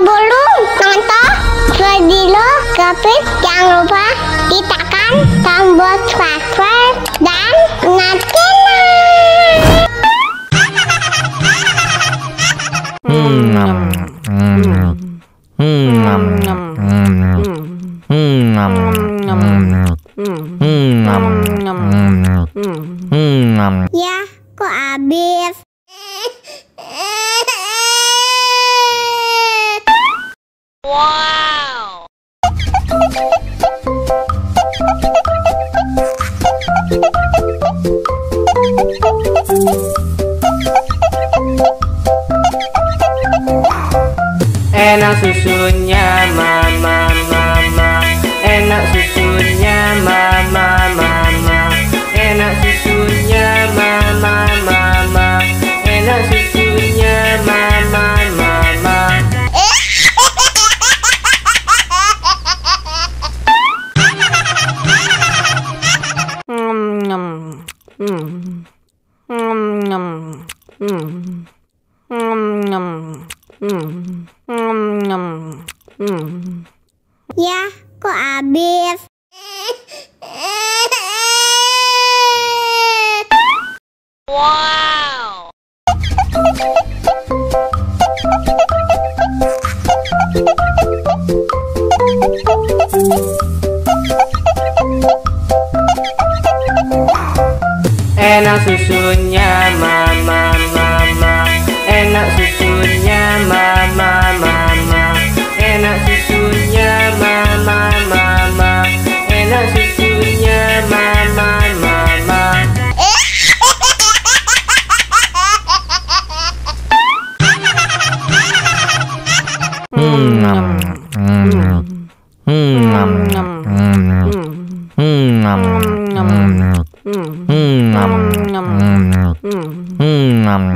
Sebelum nonton video Kepit, jangan lupa tekan tombol subscribe dan nyalakan. Ya, kok habis? Wow. Enak susunya mama mama, enak susunya mama mama, enak susunya mama mama, enak susunya mama mama. Ya, kok habis? Wow. Enak susunya mama mama, enak susunya mama mama, enak susunya mama mama, enak susunya mama mama.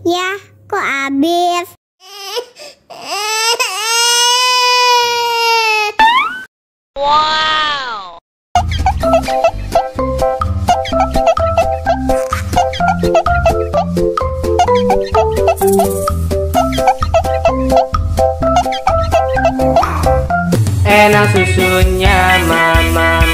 Ya, kok habis? Wow. Enak susunya mama